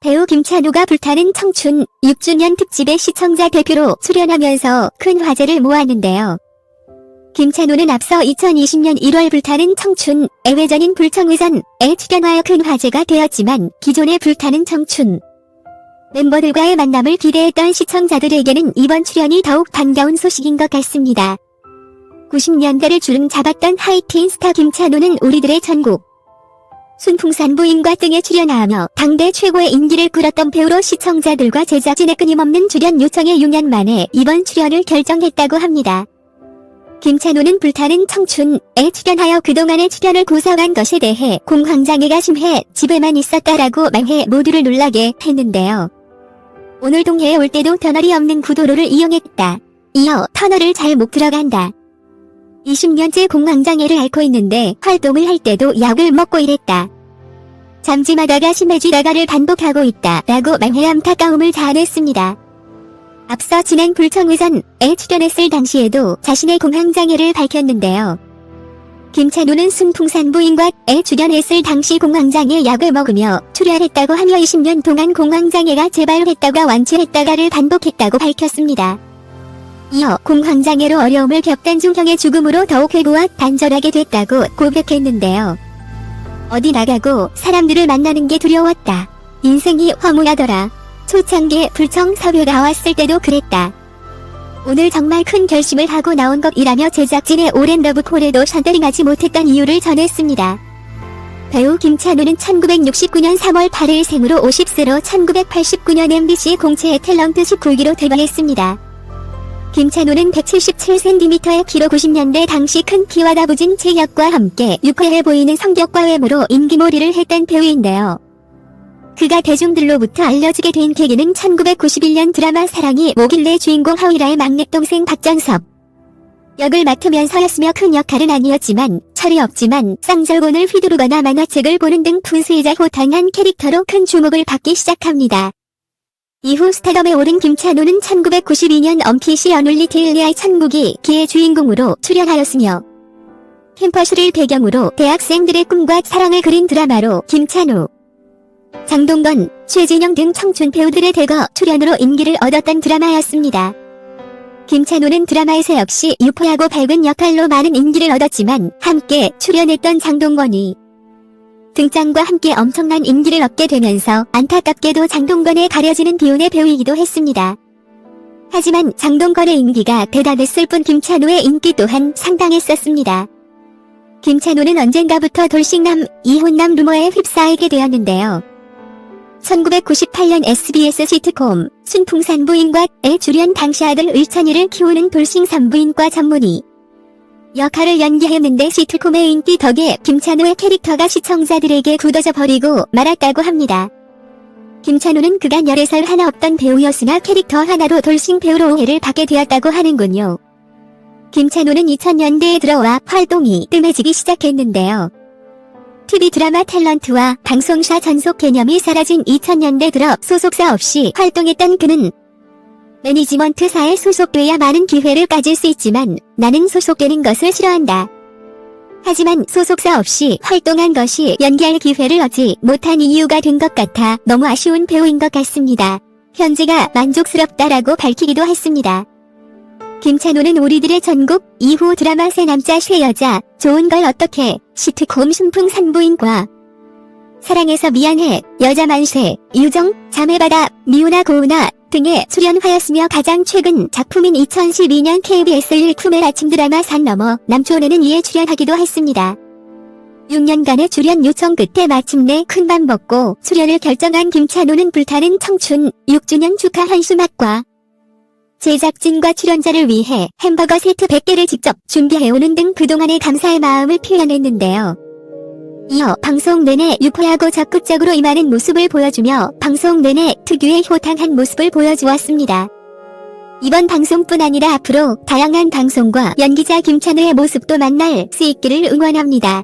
배우 김찬호가 불타는 청춘 6주년 특집에 시청자 대표로 출연하면서 큰 화제를 모았는데요. 김찬호는 앞서 2020년 1월 불타는 청춘 애외전인 불청의선에 출연하여 큰 화제가 되었지만 기존의 불타는 청춘 멤버들과의 만남을 기대했던 시청자들에게는 이번 출연이 더욱 반가운 소식인 것 같습니다. 90년대를 주름 잡았던 하이틴 스타 김찬호는 우리들의 전국 순풍산 부인과 등에 출연하며 당대 최고의 인기를 끌었던 배우로 시청자들과 제작진의 끊임없는 출연 요청에 6년 만에 이번 출연을 결정했다고 합니다. 김찬호는 불타는 청춘에 출연하여 그동안의 출연을 고사한 것에 대해 공황장애가 심해 집에만 있었다라고 말해 모두를 놀라게 했는데요. 오늘 동해에 올 때도 터널이 없는 구도로를 이용했다. 이어 터널을 잘 못 들어간다. 20년째 공황장애를 앓고 있는데 활동을 할 때도 약을 먹고 일했다. 잠잠하다가 심해지다가를 반복하고 있다 라고 말해 안타까움을 자아냈습니다. 앞서 지난 불청의선에 출연했을 당시에도 자신의 공황장애를 밝혔는데요. 김찬호는 순풍산 부인과에 출연했을 당시 공황장애 약을 먹으며 출연했다고 하며 20년 동안 공황장애가 재발했다가 완치했다가를 반복했다고 밝혔습니다. 이어 공황장애로 어려움을 겪던 중 형의 죽음으로 더욱 회고와 단절하게 됐다고 고백했는데요. 어디 나가고 사람들을 만나는 게 두려웠다. 인생이 허무하더라. 초창기에 불청 섭외가 왔을 때도 그랬다. 오늘 정말 큰 결심을 하고 나온 것이라며 제작진의 오랜 러브콜에도 션더링하지 못했던 이유를 전했습니다. 배우 김찬호는 1969년 3월 8일 생으로 50세로 1989년 MBC 공채의 탤런트 19기로 데뷔했습니다. 김찬호는 177cm의 키로 90년대 당시 큰 키와 다부진 체격과 함께 유쾌해 보이는 성격과 외모로 인기몰이를 했던 배우인데요. 그가 대중들로부터 알려지게 된 계기는 1991년 드라마 사랑이 뭐길래 주인공 하위라의 막내동생 박정섭 역을 맡으면서였으며 큰 역할은 아니었지만 철이 없지만 쌍절곤을 휘두르거나 만화책을 보는 등 분수이자 호탕한 캐릭터로 큰 주목을 받기 시작합니다. 이후 스타덤에 오른 김찬호는 1992년 언피시 언울리테일리아의 천국이기의 주인공으로 출연하였으며 캠퍼스를 배경으로 대학생들의 꿈과 사랑을 그린 드라마로 김찬호, 장동건, 최진영 등 청춘 배우들의 대거 출연으로 인기를 얻었던 드라마였습니다. 김찬호는 드라마에서 역시 유쾌하고 밝은 역할로 많은 인기를 얻었지만 함께 출연했던 장동건이 등장과 함께 엄청난 인기를 얻게 되면서 안타깝게도 장동건에 가려지는 비운의 배우이기도 했습니다. 하지만 장동건의 인기가 대단했을 뿐 김찬호의 인기 또한 상당했었습니다. 김찬호는 언젠가부터 돌싱남, 이혼남 루머에 휩싸이게 되었는데요. 1998년 SBS 시트콤 순풍산 부인과에 출연 당시 아들 의찬이를 키우는 돌싱 산부인과 전문의 역할을 연기했는데 시트콤의 인기 덕에 김찬호의 캐릭터가 시청자들에게 굳어져 버리고 말았다고 합니다. 김찬호는 그간 열애설 하나 없던 배우였으나 캐릭터 하나로 돌싱 배우로 오해를 받게 되었다고 하는군요. 김찬호는 2000년대에 들어와 활동이 뜸해지기 시작했는데요. TV 드라마 탤런트와 방송사 전속 개념이 사라진 2000년대 들어 소속사 없이 활동했던 그는 매니지먼트사에 소속돼야 많은 기회를 가질 수 있지만 나는 소속되는 것을 싫어한다. 하지만 소속사 없이 활동한 것이 연기할 기회를 얻지 못한 이유가 된 것 같아 너무 아쉬운 배우인 것 같습니다. 현재가 만족스럽다라고 밝히기도 했습니다. 김찬호는 우리들의 전국 이후 드라마 새 남자 새 여자 좋은 걸 어떻게 시트콤 순풍산 부인과 사랑해서 미안해 여자 만세 유정 자매바다 미우나 고우나 등에 출연하였으며 가장 최근 작품인 2012년 KBS 1쿠멜 아침 드라마 산 너머 남촌에는 이에 출연하기도 했습니다. 6년간의 출연 요청 끝에 마침내 큰맘 먹고 출연을 결정한 김찬호는 불타는 청춘 6주년 축하 한수막과 제작진과 출연자를 위해 햄버거 세트 100개를 직접 준비해오는 등 그동안의 감사의 마음을 표현했는데요. 이어 방송 내내 유쾌하고 적극적으로 임하는 모습을 보여주며 방송 내내 특유의 호탕한 모습을 보여주었습니다. 이번 방송뿐 아니라 앞으로 다양한 방송과 연기자 김찬호의 모습도 만날 수 있기를 응원합니다.